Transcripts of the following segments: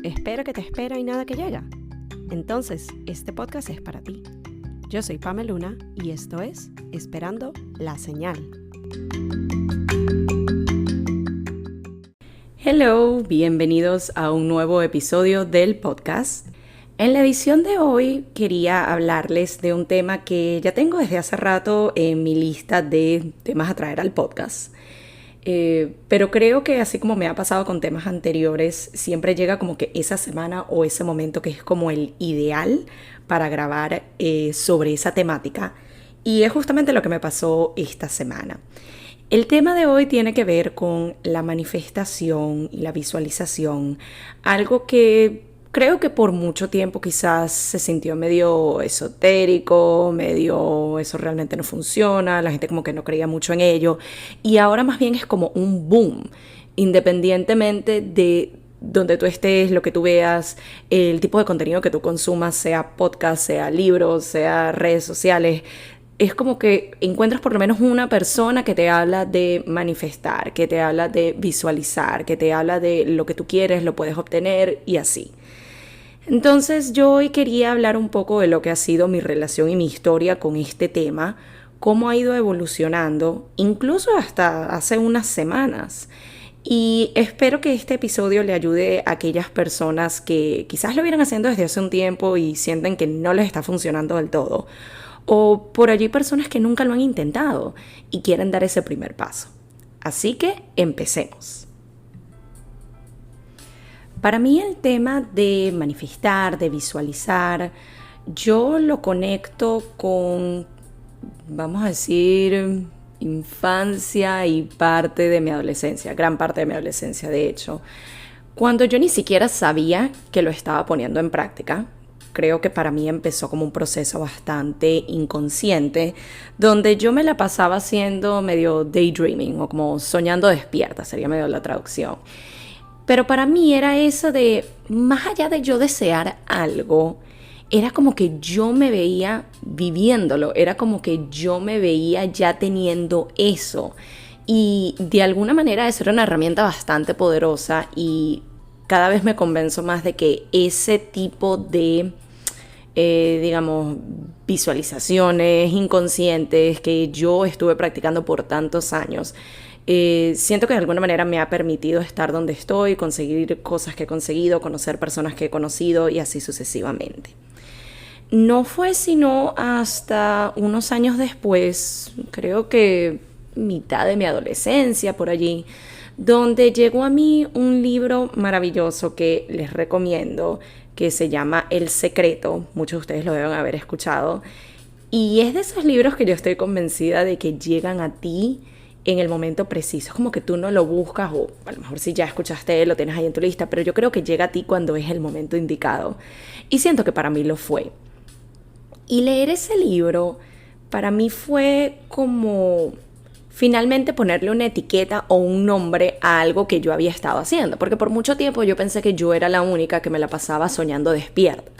Espera que te espera y nada que llega. Entonces, este podcast es para ti. Yo soy Pamela Luna y esto es Esperando la Señal. Hello, bienvenidos a un nuevo episodio del podcast. En la edición de hoy quería hablarles de un tema que ya tengo desde hace rato en mi lista de temas a traer al podcast. Pero creo que así como me ha pasado con temas anteriores, siempre llega como que esa semana o ese momento que es como el ideal para grabar sobre esa temática. Y es justamente lo que me pasó esta semana. El tema de hoy tiene que ver con la manifestación y la visualización, algo que creo que por mucho tiempo quizás se sintió medio esotérico, medio eso realmente no funciona, la gente como que no creía mucho en ello, y ahora más bien es como un boom, independientemente de donde tú estés, lo que tú veas, el tipo de contenido que tú consumas, sea podcast, sea libros, sea redes sociales. Es como que encuentras por lo menos una persona que te habla de manifestar, que te habla de visualizar, que te habla de lo que tú quieres, lo puedes obtener y así. Entonces yo hoy quería hablar un poco de lo que ha sido mi relación y mi historia con este tema, cómo ha ido evolucionando, incluso hasta hace unas semanas. Y espero que este episodio le ayude a aquellas personas que quizás lo vieran haciendo desde hace un tiempo y sienten que no les está funcionando del todo. O por allí personas que nunca lo han intentado y quieren dar ese primer paso. Así que empecemos. Para mí el tema de manifestar, de visualizar, yo lo conecto con, vamos a decir, infancia y parte de mi adolescencia, gran parte de mi adolescencia de hecho, cuando yo ni siquiera sabía que lo estaba poniendo en práctica. Creo que para mí empezó como un proceso bastante inconsciente, donde yo me la pasaba haciendo medio daydreaming o como soñando despierta, sería medio la traducción. Pero para mí era eso de, más allá de yo desear algo, era como que yo me veía viviéndolo, era como que yo me veía ya teniendo eso. Y de alguna manera eso era una herramienta bastante poderosa y cada vez me convenzo más de que ese tipo de, digamos, visualizaciones inconscientes que yo estuve practicando por tantos años, siento que de alguna manera me ha permitido estar donde estoy, conseguir cosas que he conseguido, conocer personas que he conocido y así sucesivamente. No fue sino hasta unos años después, creo que mitad de mi adolescencia por allí, donde llegó a mí un libro maravilloso que les recomiendo, que se llama El Secreto. Muchos de ustedes lo deben haber escuchado. Y es de esos libros que yo estoy convencida de que llegan a ti en el momento preciso. Es como que tú no lo buscas, o a lo mejor si ya escuchaste, lo tienes ahí en tu lista, pero yo creo que llega a ti cuando es el momento indicado. Y siento que para mí lo fue. Y leer ese libro para mí fue como finalmente ponerle una etiqueta o un nombre a algo que yo había estado haciendo. Porque por mucho tiempo yo pensé que yo era la única que me la pasaba soñando despierta.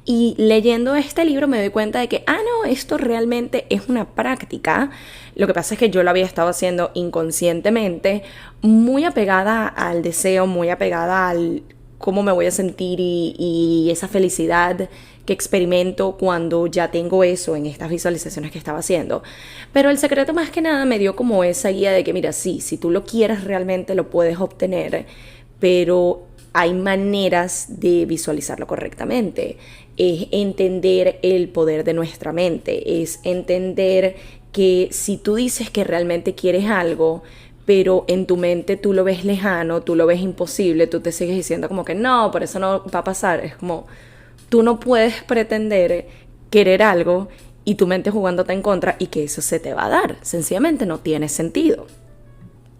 Y leyendo este libro me doy cuenta de que, no, esto realmente es una práctica. Lo que pasa es que yo lo había estado haciendo inconscientemente, muy apegada al deseo, muy apegada al cómo me voy a sentir y esa felicidad que experimento cuando ya tengo eso en estas visualizaciones que estaba haciendo. Pero El Secreto más que nada me dio como esa guía de que, mira, sí, si tú lo quieres realmente lo puedes obtener, pero hay maneras de visualizarlo correctamente. Es entender el poder de nuestra mente, es entender que si tú dices que realmente quieres algo, pero en tu mente tú lo ves lejano, tú lo ves imposible, tú te sigues diciendo como que no, por eso no va a pasar. Es como, tú no puedes pretender querer algo y tu mente jugándote en contra y que eso se te va a dar. Sencillamente no tiene sentido.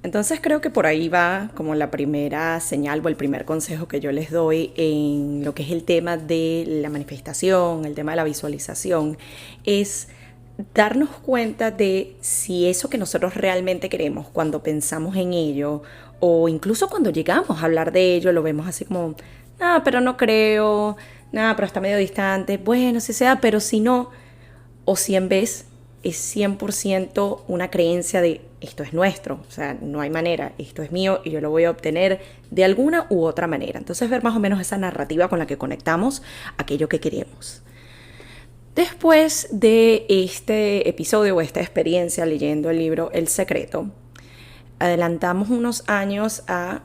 Entonces creo que por ahí va como la primera señal o el primer consejo que yo les doy en lo que es el tema de la manifestación, el tema de la visualización, es darnos cuenta de si eso que nosotros realmente queremos cuando pensamos en ello o incluso cuando llegamos a hablar de ello lo vemos así como, pero no creo, pero está medio distante, bueno, si sea, pero si no, o si en vez es 100% una creencia de esto es nuestro, o sea, no hay manera, esto es mío y yo lo voy a obtener de alguna u otra manera. Entonces ver más o menos esa narrativa con la que conectamos aquello que queremos. Después de este episodio o esta experiencia leyendo el libro El Secreto, adelantamos unos años a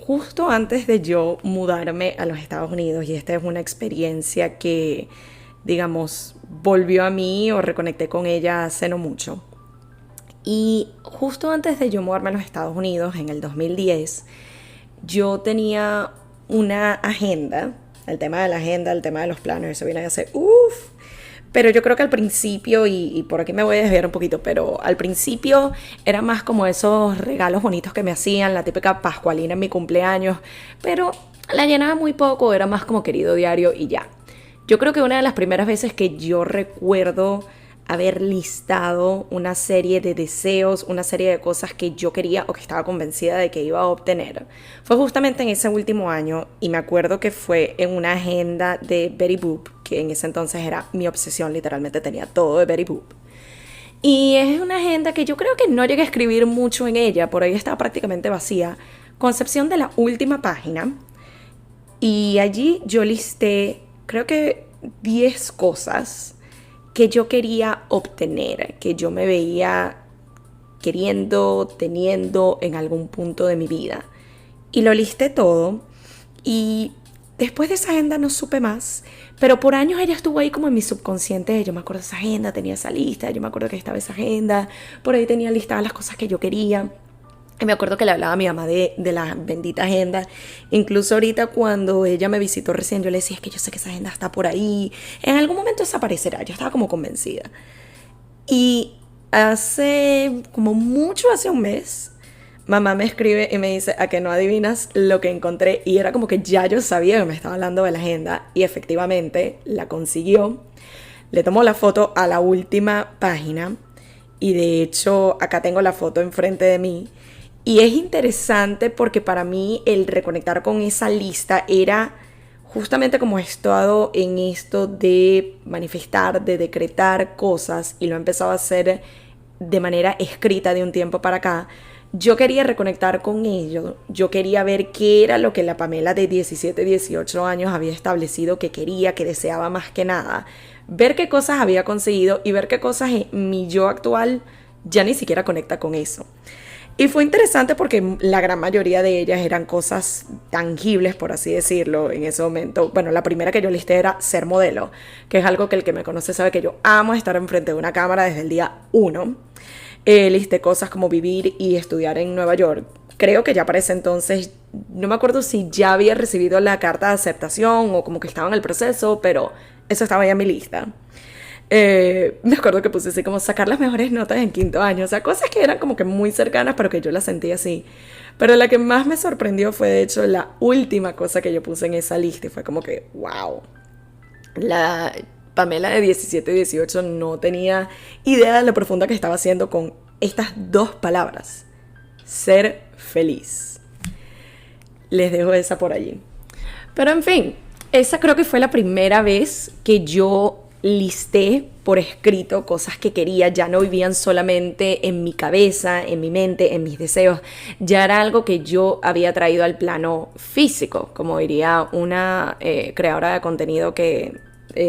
justo antes de yo mudarme a los Estados Unidos, y esta es una experiencia que, digamos, volvió a mí o reconecté con ella hace no mucho. Y justo antes de yo mudarme a los Estados Unidos, en el 2010, yo tenía una agenda. El tema de la agenda, el tema de los planos, eso viene a ser Pero yo creo que al principio, y por aquí me voy a desviar un poquito, pero al principio era más como esos regalos bonitos que me hacían, la típica pascualina en mi cumpleaños, pero la llenaba muy poco, era más como querido diario y ya. Yo creo que una de las primeras veces que yo recuerdo haber listado una serie de deseos, una serie de cosas que yo quería o que estaba convencida de que iba a obtener, fue justamente en ese último año, y me acuerdo que fue en una agenda de Betty Boop, que en ese entonces era mi obsesión, literalmente tenía todo de Betty Boop. Y es una agenda que yo creo que no llegué a escribir mucho en ella, por ahí estaba prácticamente vacía, con excepción de la última página, y allí yo listé, creo que 10 cosas que yo quería obtener, que yo me veía queriendo, teniendo en algún punto de mi vida. Y lo listé todo, y después de esa agenda no supe más, pero por años ella estuvo ahí como en mi subconsciente. Yo me acuerdo de esa agenda, tenía esa lista, yo me acuerdo que estaba esa agenda, por ahí tenía listadas las cosas que yo quería. Y me acuerdo que le hablaba a mi mamá de la bendita agenda. Incluso ahorita cuando ella me visitó recién, yo le decía, es que yo sé que esa agenda está por ahí. En algún momento desaparecerá. Yo estaba como convencida. Y hace como mucho, hace un mes, mamá me escribe y me dice, ¿a que no adivinas lo que encontré? Y era como que ya yo sabía que me estaba hablando de la agenda. Y efectivamente la consiguió. Le tomó la foto a la última página. Y de hecho acá tengo la foto enfrente de mí. Y es interesante porque para mí el reconectar con esa lista era justamente como he estado en esto de manifestar, de decretar cosas, y lo he empezado a hacer de manera escrita de un tiempo para acá. Yo quería reconectar con ello, yo quería ver qué era lo que la Pamela de 17, 18 años había establecido que quería, que deseaba más que nada. Ver qué cosas había conseguido y ver qué cosas en mi yo actual ya ni siquiera conecta con eso. Y fue interesante porque la gran mayoría de ellas eran cosas tangibles, por así decirlo, en ese momento. Bueno, la primera que yo listé era ser modelo, que es algo que el que me conoce sabe que yo amo estar enfrente de una cámara desde el día 1. Listé cosas como vivir y estudiar en Nueva York. Creo que ya para ese entonces, no me acuerdo si ya había recibido la carta de aceptación o como que estaba en el proceso, pero eso estaba ya en mi lista. Me acuerdo que puse así como sacar las mejores notas en quinto año, o sea, cosas que eran como que muy cercanas, pero que yo las sentía así. Pero la que más me sorprendió fue de hecho la última cosa que yo puse en esa lista, y fue como que wow, la Pamela de 17 y 18 no tenía idea de lo profunda que estaba haciendo con estas dos palabras: ser feliz. Les dejo esa por allí. Pero en fin, esa creo que fue la primera vez que yo listé por escrito cosas que quería. Ya no vivían solamente en mi cabeza, en mi mente, en mis deseos. Ya era algo que yo había traído al plano físico, como diría una creadora de contenido que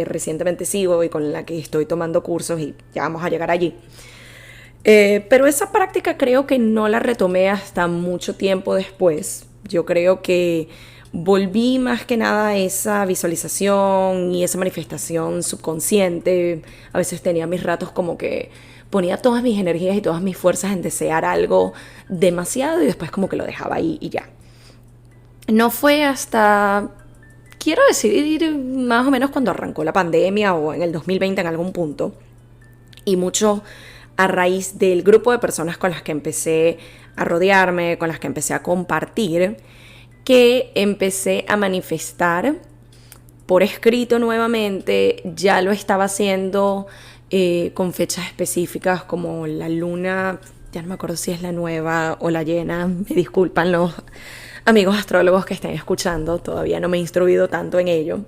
recientemente sigo y con la que estoy tomando cursos, y ya vamos a llegar allí. Pero esa práctica creo que no la retomé hasta mucho tiempo después. Yo creo que volví más que nada a esa visualización y esa manifestación subconsciente. A veces tenía mis ratos como que ponía todas mis energías y todas mis fuerzas en desear algo demasiado, y después como que lo dejaba ahí y ya. No fue hasta, quiero decir, más o menos cuando arrancó la pandemia o en el 2020 en algún punto, y mucho a raíz del grupo de personas con las que empecé a rodearme, con las que empecé a compartir, que empecé a manifestar por escrito nuevamente. Ya lo estaba haciendo con fechas específicas como la luna, ya no me acuerdo si es la nueva o la llena, me disculpan los amigos astrólogos que estén escuchando, todavía no me he instruido tanto en ello.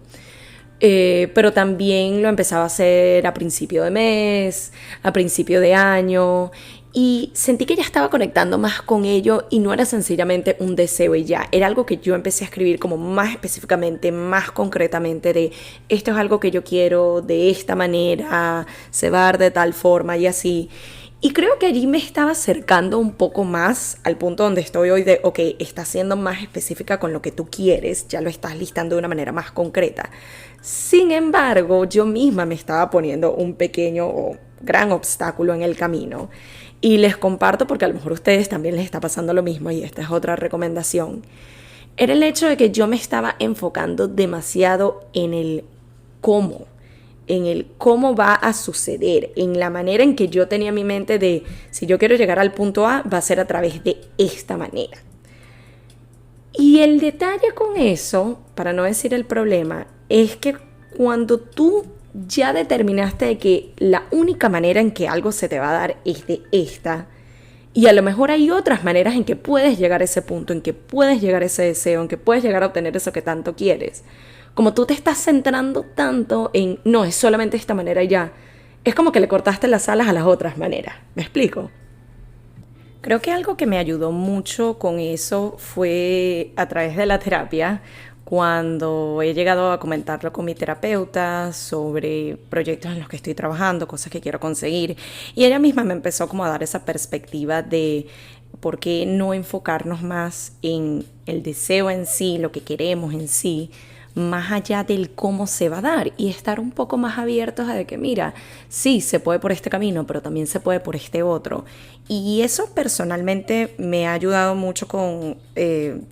Pero también lo empezaba a hacer a principio de mes, a principio de año, Y sentí que ya estaba conectando más con ello y no era sencillamente un deseo y ya. Era algo que yo empecé a escribir como más específicamente, más concretamente de esto es algo que yo quiero de esta manera, se va a dar de tal forma y así. Y creo que allí me estaba acercando un poco más al punto donde estoy hoy de, ok, estás siendo más específica con lo que tú quieres, ya lo estás listando de una manera más concreta. Sin embargo, yo misma me estaba poniendo un pequeño o gran obstáculo en el camino. Y les comparto porque a lo mejor a ustedes también les está pasando lo mismo y esta es otra recomendación. Era el hecho de que yo me estaba enfocando demasiado en el cómo va a suceder, en la manera en que yo tenía en mi mente de si yo quiero llegar al punto A, va a ser a través de esta manera. Y el detalle con eso, para no decir el problema, es que cuando tú ya determinaste de que la única manera en que algo se te va a dar es de esta, y a lo mejor hay otras maneras en que puedes llegar a ese punto, en que puedes llegar a ese deseo, en que puedes llegar a obtener eso que tanto quieres. Como tú te estás centrando tanto en, no, es solamente esta manera y ya, es como que le cortaste las alas a las otras maneras. ¿Me explico? Creo que algo que me ayudó mucho con eso fue a través de la terapia, cuando he llegado a comentarlo con mi terapeuta sobre proyectos en los que estoy trabajando, cosas que quiero conseguir, y ella misma me empezó como a dar esa perspectiva de por qué no enfocarnos más en el deseo en sí, lo que queremos en sí, más allá del cómo se va a dar y estar un poco más abiertos a de que mira, sí, se puede por este camino, pero también se puede por este otro. Y eso personalmente me ha ayudado mucho con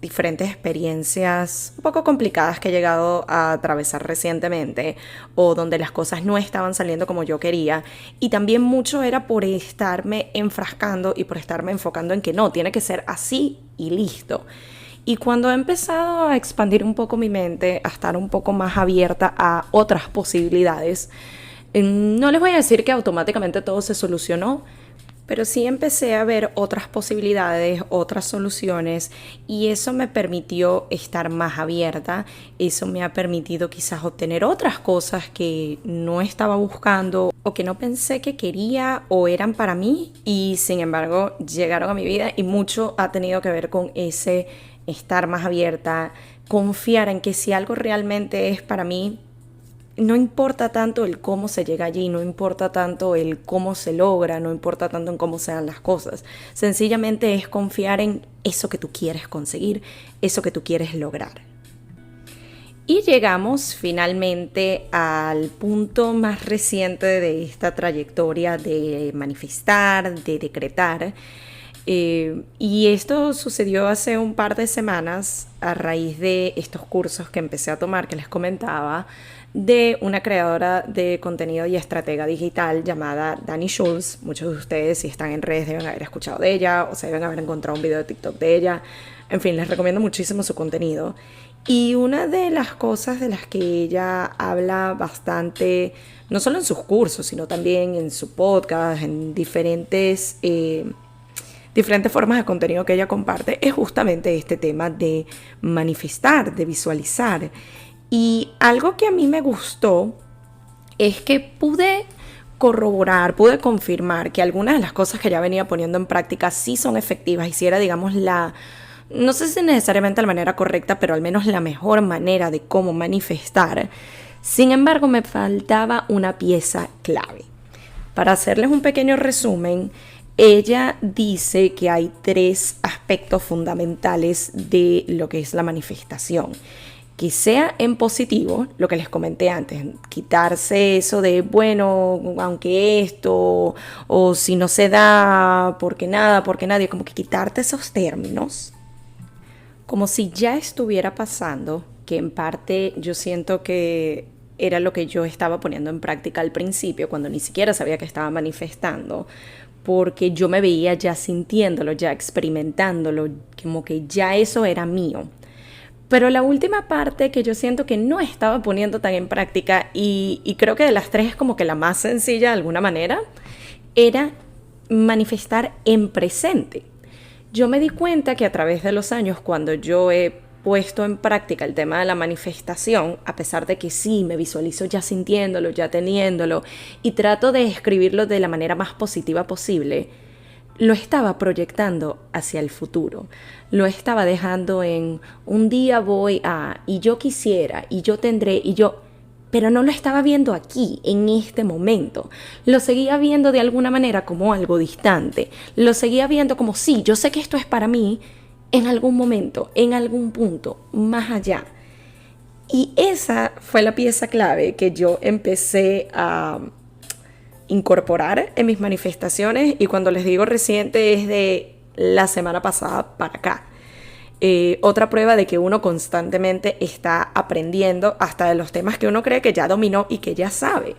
diferentes experiencias un poco complicadas que he llegado a atravesar recientemente o donde las cosas no estaban saliendo como yo quería. Y también mucho era por estarme enfrascando y por estarme enfocando en que no, tiene que ser así y listo. Y cuando he empezado a expandir un poco mi mente, a estar un poco más abierta a otras posibilidades, no les voy a decir que automáticamente todo se solucionó, pero sí empecé a ver otras posibilidades, otras soluciones y eso me permitió estar más abierta, eso me ha permitido quizás obtener otras cosas que no estaba buscando o que no pensé que quería o eran para mí y sin embargo llegaron a mi vida y mucho ha tenido que ver con ese estar más abierta, confiar en que si algo realmente es para mí, no importa tanto el cómo se llega allí, no importa tanto el cómo se logra, no importa tanto en cómo se dan las cosas. Sencillamente es confiar en eso que tú quieres conseguir, eso que tú quieres lograr. Y llegamos finalmente al punto más reciente de esta trayectoria de manifestar, de decretar. Y esto sucedió hace un par de semanas a raíz de estos cursos que empecé a tomar, que les comentaba, de una creadora de contenido y estratega digital llamada Dani Schultz. Muchos de ustedes, si están en redes, deben haber escuchado de ella o se deben haber encontrado un video de TikTok de ella. En fin, les recomiendo muchísimo su contenido. Y una de las cosas de las que ella habla bastante, no solo en sus cursos, sino también en su podcast, en diferentes formas de contenido que ella comparte, es justamente este tema de manifestar, de visualizar. Y algo que a mí me gustó es que pude corroborar, pude confirmar que algunas de las cosas que ya venía poniendo en práctica sí son efectivas y si era, digamos, no sé si necesariamente la manera correcta, pero al menos la mejor manera de cómo manifestar. Sin embargo, me faltaba una pieza clave. Para hacerles un pequeño resumen, ella dice que hay 3 aspectos fundamentales de lo que es la manifestación. Que sea en positivo, lo que les comenté antes, quitarse eso de, bueno, aunque esto, o si no se da, porque nada, porque nadie, como que quitarte esos términos, como si ya estuviera pasando, que en parte yo siento que era lo que yo estaba poniendo en práctica al principio, cuando ni siquiera sabía que estaba manifestando, porque yo me veía ya sintiéndolo, ya experimentándolo, como que ya eso era mío. Pero la última parte que yo siento que no estaba poniendo tan en práctica y creo que de las 3 es como que la más sencilla de alguna manera, era manifestar en presente. Yo me di cuenta que a través de los años, cuando yo he puesto en práctica el tema de la manifestación, a pesar de que sí, me visualizo ya sintiéndolo, ya teniéndolo, y trato de escribirlo de la manera más positiva posible, lo estaba proyectando hacia el futuro, lo estaba dejando en un día voy a, y yo quisiera, y yo tendré, pero no lo estaba viendo aquí, en este momento. Lo seguía viendo de alguna manera como algo distante, lo seguía viendo como sí, yo sé que esto es para mí en algún momento, en algún punto, más allá. Y esa fue la pieza clave que yo empecé a incorporar en mis manifestaciones, y cuando les digo reciente es de la semana pasada para acá. Otra prueba de que uno constantemente está aprendiendo hasta de los temas que uno cree que ya dominó y que ya sabe.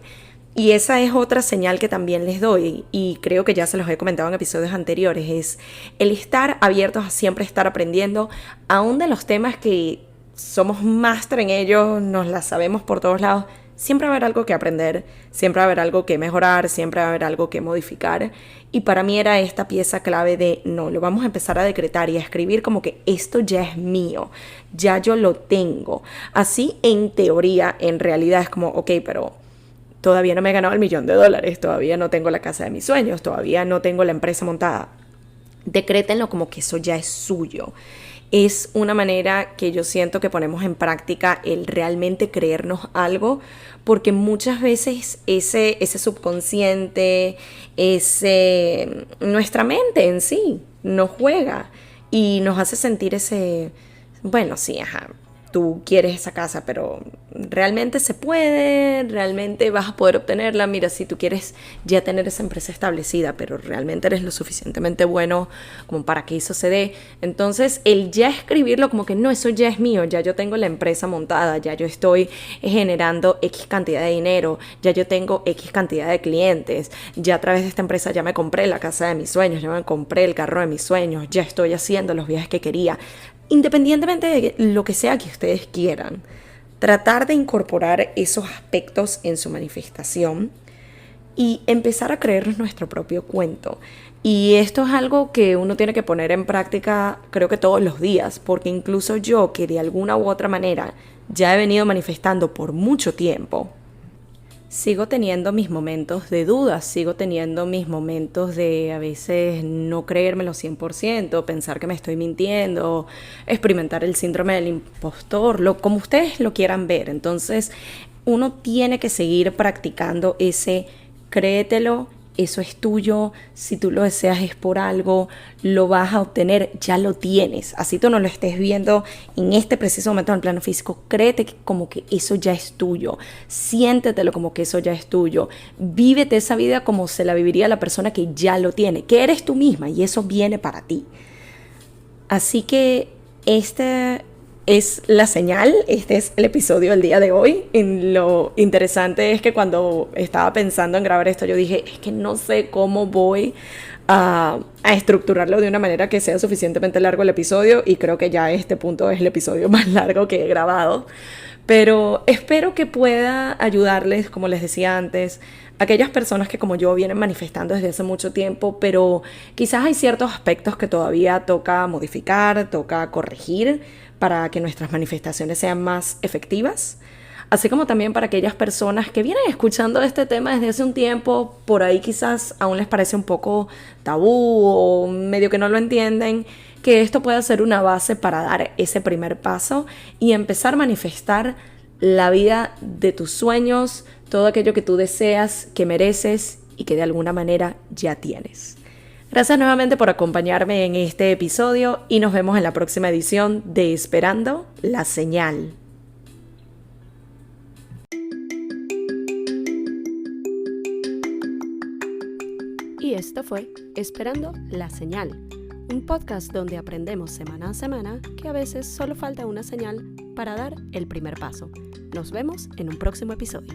Y esa es otra señal que también les doy, y creo que ya se los he comentado en episodios anteriores, es el estar abiertos a siempre estar aprendiendo, aún de los temas que somos máster en ellos, nos las sabemos por todos lados. Siempre va a haber algo que aprender, siempre va a haber algo que mejorar, siempre va a haber algo que modificar. Y para mí era esta pieza clave de, no, lo vamos a empezar a decretar y a escribir como que esto ya es mío, ya yo lo tengo. Así en teoría, en realidad es como, ok, pero todavía no me he ganado el $1.000.000, todavía no tengo la casa de mis sueños, todavía no tengo la empresa montada. Decrétenlo como que eso ya es suyo. Es una manera que yo siento que ponemos en práctica el realmente creernos algo, porque muchas veces ese subconsciente, nuestra mente en sí nos juega y nos hace sentir ese, bueno, sí, ajá, tú quieres esa casa, pero realmente se puede, realmente vas a poder obtenerla. Mira, si tú quieres ya tener esa empresa establecida, pero realmente eres lo suficientemente bueno como para que eso se dé. Entonces, el ya escribirlo como que no, eso ya es mío, ya yo tengo la empresa montada, ya yo estoy generando X cantidad de dinero, ya yo tengo X cantidad de clientes, ya a través de esta empresa ya me compré la casa de mis sueños, ya me compré el carro de mis sueños, ya estoy haciendo los viajes que quería. Independientemente de lo que sea que ustedes quieran, tratar de incorporar esos aspectos en su manifestación y empezar a creernos nuestro propio cuento. Y esto es algo que uno tiene que poner en práctica, creo que todos los días, porque incluso yo, que de alguna u otra manera ya he venido manifestando por mucho tiempo, sigo teniendo mis momentos de dudas, sigo teniendo mis momentos de a veces no creérmelo 100%, pensar que me estoy mintiendo, experimentar el síndrome del impostor, como ustedes lo quieran ver. Entonces, uno tiene que seguir practicando ese créetelo, eso es tuyo, si tú lo deseas es por algo, lo vas a obtener, ya lo tienes. Así tú no lo estés viendo en este preciso momento en el plano físico, créete como que eso ya es tuyo, siéntetelo como que eso ya es tuyo, vívete esa vida como se la viviría la persona que ya lo tiene, que eres tú misma y eso viene para ti. Así que este es la señal, este es el episodio del día de hoy. Y lo interesante es que cuando estaba pensando en grabar esto, yo dije, es que no sé cómo voy a estructurarlo de una manera que sea suficientemente largo el episodio, y creo que ya este punto es el episodio más largo que he grabado. Pero espero que pueda ayudarles, como les decía antes, a aquellas personas que como yo vienen manifestando desde hace mucho tiempo, pero quizás hay ciertos aspectos que todavía toca modificar, toca corregir para que nuestras manifestaciones sean más efectivas. Así como también para aquellas personas que vienen escuchando este tema desde hace un tiempo, por ahí quizás aún les parece un poco tabú o medio que no lo entienden, que esto pueda ser una base para dar ese primer paso y empezar a manifestar la vida de tus sueños, todo aquello que tú deseas, que mereces y que de alguna manera ya tienes. Gracias nuevamente por acompañarme en este episodio y nos vemos en la próxima edición de Esperando la Señal. Y esto fue Esperando la Señal, un podcast donde aprendemos semana a semana que a veces solo falta una señal para dar el primer paso. Nos vemos en un próximo episodio.